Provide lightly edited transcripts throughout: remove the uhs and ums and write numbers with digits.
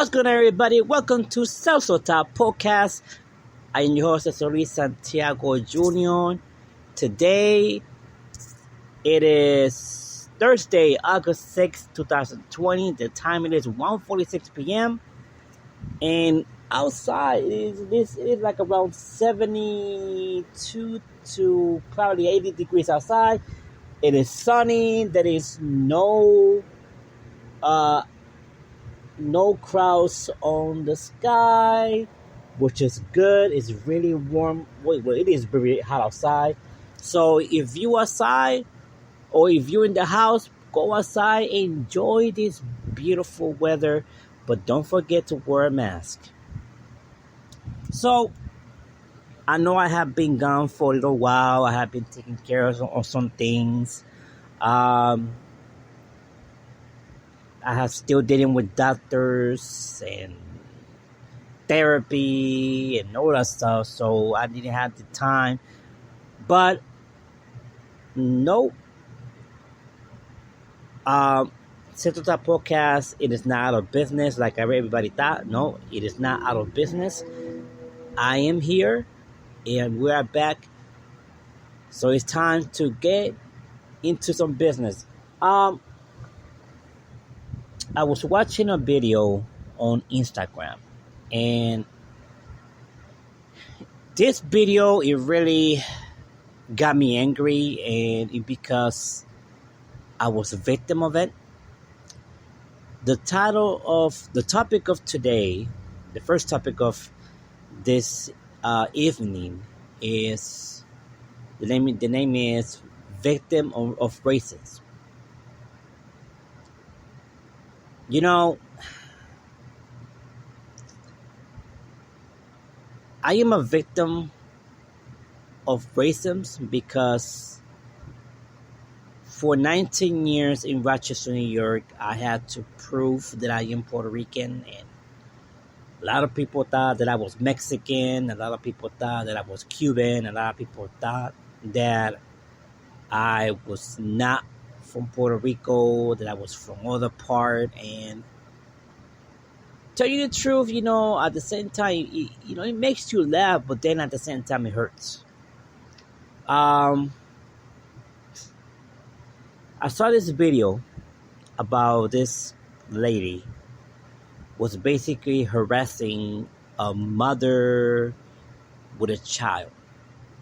What's going on, everybody? Welcome to Celso Top Podcast. I am your host, Celso Santiago Jr. Today, it is Thursday, August 6th, 2020. The time it is 1:46 p.m. And outside, it is like around 72 to probably 80 degrees outside. It is sunny. There is no clouds on the sky, which is good. It's really warm. Well, it is very hot outside. So if you outside or if you're in the house, go outside, enjoy this beautiful weather, but don't forget to wear a mask. So I know I have been gone for a little while. I have been taking care of some things. I have still dealing with doctors and therapy and all that stuff, so I didn't have the time. But no, Central Top Podcast, it is not out of business like everybody thought. No, it is not out of business. I am here, and we are back. So it's time to get into some business. I was watching a video on Instagram, and this video, it really got me angry, and because I was a victim of it. The topic of today, the first topic of this evening is, the name is Victim of Racism. You know, I am a victim of racism because for 19 years in Rochester, New York, I had to prove that I am Puerto Rican, and a lot of people thought that I was Mexican, a lot of people thought that I was Cuban, a lot of people thought that I was not from Puerto Rico, that I was from other part. And tell you the truth, at the same time, it makes you laugh, but then at the same time it hurts. I saw this video about this lady was basically harassing a mother with a child,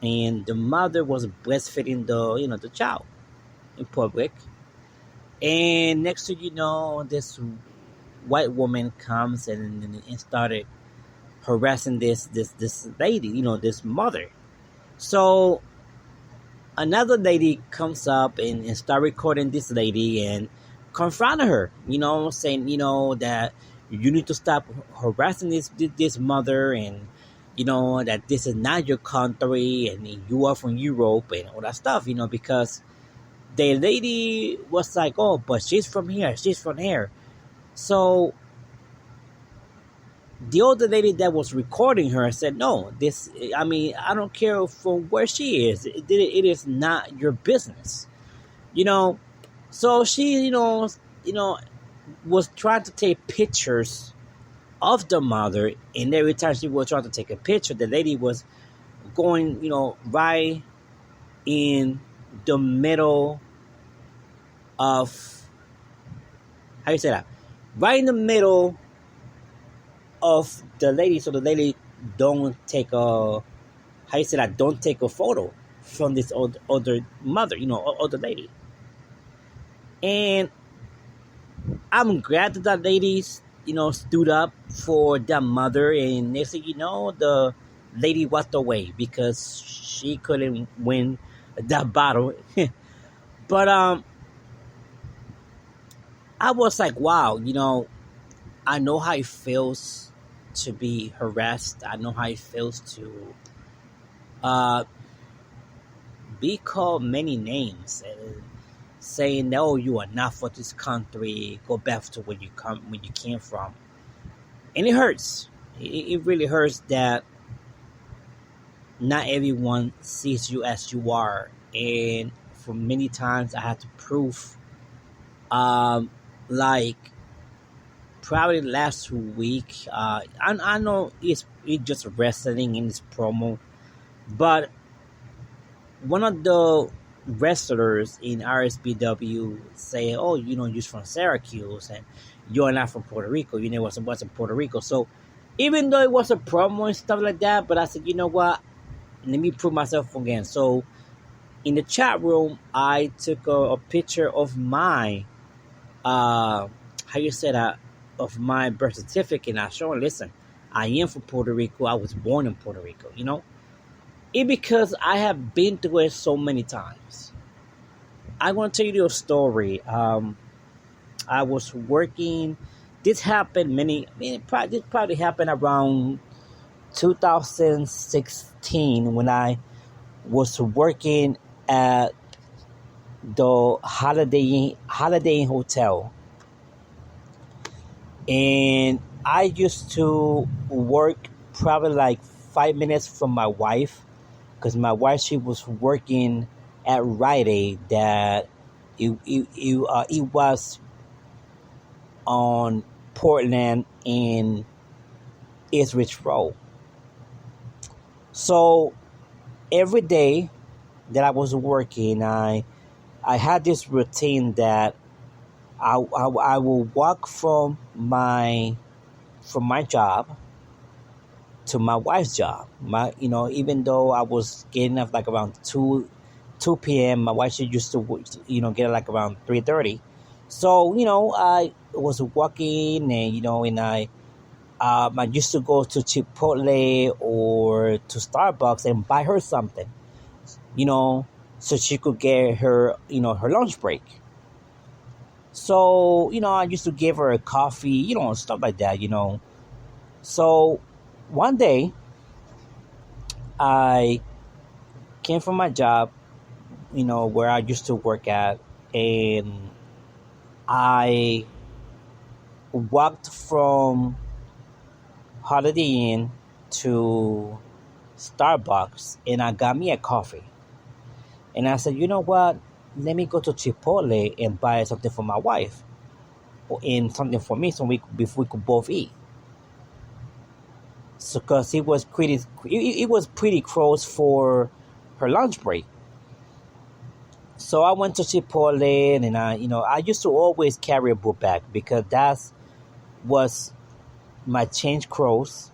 and the mother was breastfeeding the child in public, and next to this white woman comes and started harassing this lady, this mother. So another lady comes up and start recording this lady and confronted her, saying that you need to stop harassing this mother, and that this is not your country and you are from Europe and all that stuff, because the lady was like, oh, but she's from here, she's from here. So the older lady that was recording her said, no, I don't care from where she is. It is not your business. So she, was trying to take pictures of the mother, and every time she was trying to take a picture, the lady was going, right in the middle of, how you say that? Right in the middle of the lady, so the lady don't take a photo from this older mother, older lady. And I'm glad that lady, stood up for that mother, and next thing you know, the lady walked away because she couldn't win that battle. But I was like, wow, I know how it feels to be harassed. I know how it feels to be called many names and saying, no, you are not for this country. Go back to where you came from. And it hurts. It really hurts that not everyone sees you as you are. And for many times I had to prove probably last week. I know it's just wrestling in this promo, but one of the wrestlers in RSPW say, "Oh, you're from Syracuse and you're not from Puerto Rico. You never was in Puerto Rico." So even though it was a promo and stuff like that, but I said, you know what? Let me prove myself again. So in the chat room, I took a picture of my how you say that, of my birth certificate, and I showed, listen, I am from Puerto Rico. I was born in Puerto Rico. It because I have been through it so many times. I want to tell you a story. I was working. This happened this probably happened around 2016 when I was working at the Holiday Inn Hotel, and I used to work probably like 5 minutes from my wife, because my wife, she was working at Rite Aid, that it was on Portland in East Ridge Road. So every day that I was working, I had this routine that I will walk from my job to my wife's job. Even though I was getting up like around 2 p.m., my wife, she used to get up like around 3:30. So I was walking, and I used to go to Chipotle or to Starbucks and buy her something, so she could get her her lunch break. So I used to give her a coffee, stuff like that. So one day I came from my job, where I used to work at, and I walked from Holiday Inn to Starbucks, and I got me a coffee. And I said, you know what? Let me go to Chipotle and buy something for my wife, and something for me, so we could both eat. So, cause it was pretty close for her lunch break. So I went to Chipotle, and I used to always carry a book bag, because that was my change clothes.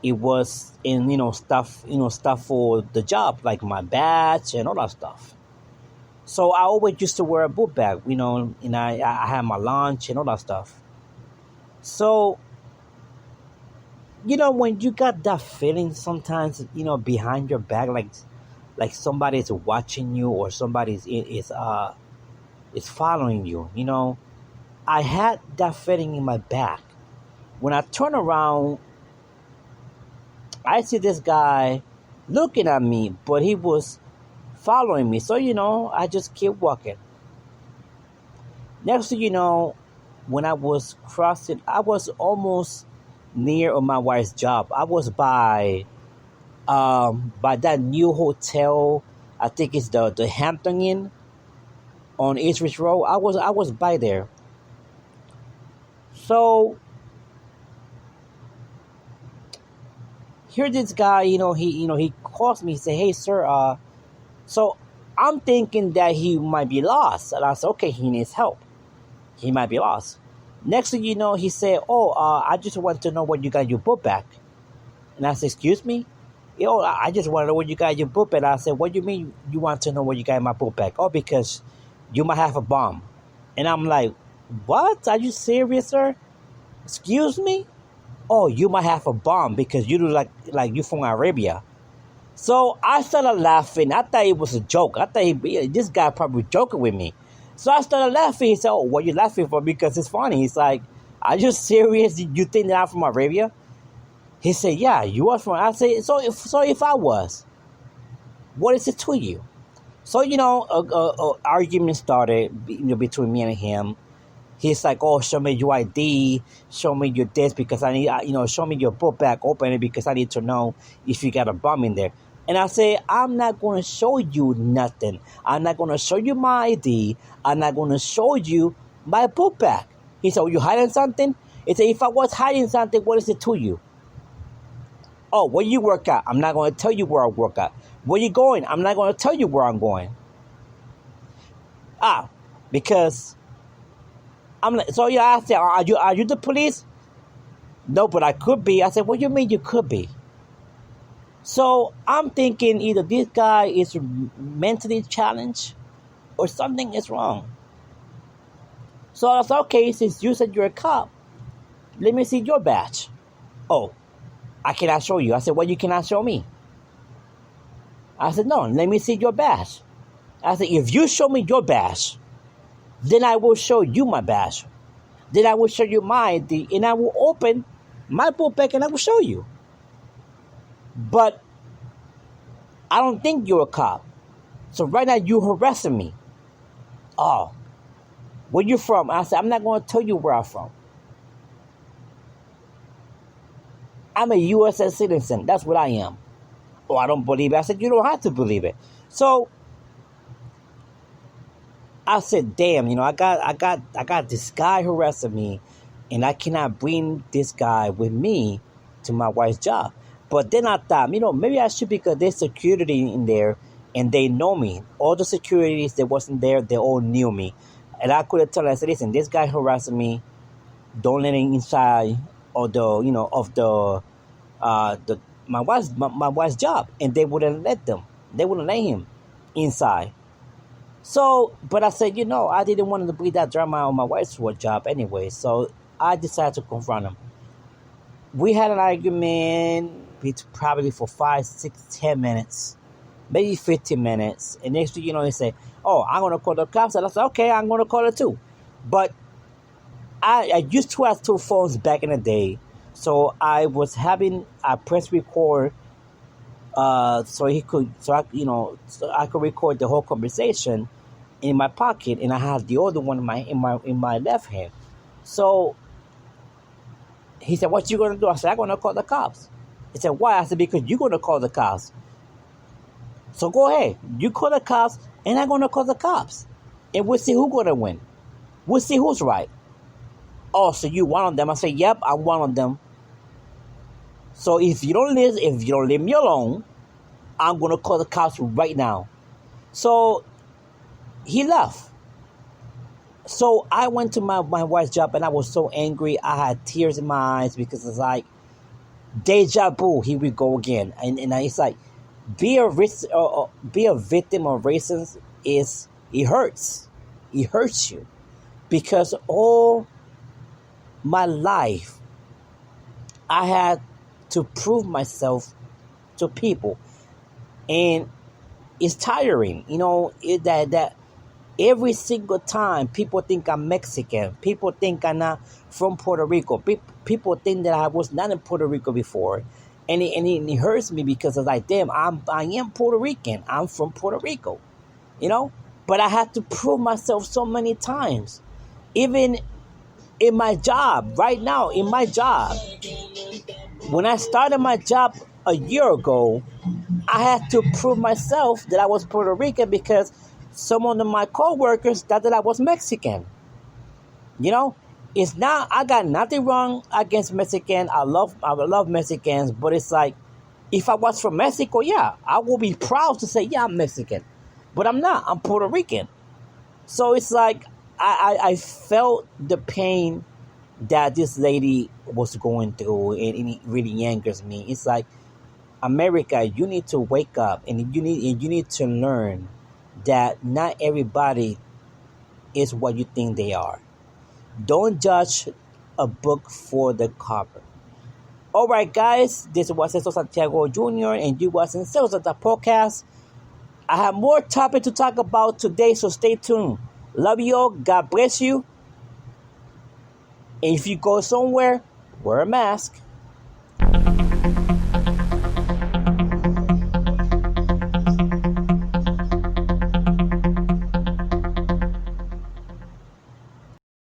It was in stuff for the job, like my badge and all that stuff. So I always used to wear a book bag, and I had my lunch and all that stuff. So when you got that feeling sometimes, behind your back, like somebody's watching you, or somebody is following you. I had that feeling in my back. When I turn around, I see this guy looking at me, but he was following me. So I just keep walking. Next thing you know, when I was crossing, I was almost near my wife's job. I was by that new hotel. I think it's the Hampton Inn on East Ridge Road. I was by there. So here this guy, he calls me, say, "Hey sir," so I'm thinking that he might be lost. And I said, okay, he needs help. He might be lost. Next thing you know, he said, "Oh, I just want to know when you got your book back." And I said, "Excuse me?" I just want to know when you got your book back. I said, "What do you mean you want to know when you got my book back?" "Oh, because you might have a bomb." And I'm like, "What? Are you serious, sir?" "Excuse me?" "Oh, you might have a bomb because you look like you from Arabia." So I started laughing. I thought it was a joke. I thought this guy probably joking with me. So I started laughing. He said, "Oh, what are you laughing for?" "Because it's funny." He's like, "Are you serious? You think that I'm from Arabia?" He said, "Yeah, you are from." I said, So if I was, what is it to you?" So argument started between me and him. He's like, "Oh, show me your ID, show me your this, because I need, show me your book bag, open it because I need to know if you got a bomb in there." And I say, "I'm not going to show you nothing. I'm not going to show you my ID. I'm not going to show you my book bag." He said, "Oh, you hiding something?" He said, "If I was hiding something, what is it to you?" "Oh, where you work at?" "I'm not going to tell you where I work at." "Where you going?" "I'm not going to tell you where I'm going." Because I'm like, so yeah, I said, are you the police?" "No, but I could be." I said, "What do you mean you could be?" So I'm thinking either this guy is mentally challenged or something is wrong. So I said, "Okay, since you said you're a cop, let me see your badge." "Oh, I cannot show you." I said, "Well, you cannot show me." I said, "No, let me see your badge." I said, "If you show me your badge, then I will show you my badge. Then I will show you mine, and I will open my book bag and I will show you. But I don't think you're a cop. So right now you're harassing me." "Oh, where you from?" I said, "I'm not going to tell you where I'm from. I'm a U.S. citizen. That's what I am." "Oh, I don't believe it." I said, "You don't have to believe it." So I said, "Damn, I got this guy harassing me, and I cannot bring this guy with me to my wife's job." But then I thought, maybe I should, because there's security in there and they know me. All the securities that wasn't there, they all knew me. And I could have told them, I said, "Listen, this guy harassing me. Don't let him inside of the my wife's job." And they wouldn't let them. They wouldn't let him inside. So, but I said, I didn't want to bring that drama on my wife's job anyway. So I decided to confront him. We had an argument probably for 5, 6, 10 minutes, maybe 15 minutes. And next thing you know, he said, "Oh, I'm going to call the cops." And I said, "Okay, I'm going to call it too." But I used to have 2 phones back in the day. So I was having a press record so I could record the whole conversation in my pocket, and I had the other one in my left hand. So he said, "What you gonna do?" I said, "I'm gonna call the cops." He said, "Why?" I said, "Because you're gonna call the cops. So go ahead, you call the cops, and I'm gonna call the cops, and we'll see who's gonna win. We'll see who's right." "Oh, so you one of them?" I said, "Yep, I'm one of them. So if you don't leave me alone, I'm gonna call the cops right now." So he left. So I went to my wife's job, and I was so angry. I had tears in my eyes, because it's like deja vu. Here we go again, and it's like be a victim of racism it hurts. It hurts you, because all my life I had to prove myself to people, and it's tiring. That every single time people think I'm Mexican, people think I'm not from Puerto Rico, people think that I was not in Puerto Rico before, and it hurts me, because it's like, damn, I am Puerto Rican, I'm from Puerto Rico, but I had to prove myself so many times, even in my job right now. In my job, when I started my job a year ago, I had to prove myself that I was Puerto Rican, because some of my coworkers thought that I was Mexican. It's not. I got nothing wrong against Mexican. I love Mexicans, but it's like, if I was from Mexico, yeah, I will be proud to say, yeah, I'm Mexican, but I'm not. I'm Puerto Rican. So it's like I felt the pain that this lady was going through, and it really angers me. It's like, America, you need to wake up, and you need to learn that not everybody is what you think they are. Don't judge a book for the cover. All right, guys, this was Celso Santiago Jr., and you was in Celso the podcast. I have more topic to talk about today, so stay tuned. Love you all. God bless you. And if you go somewhere, wear a mask.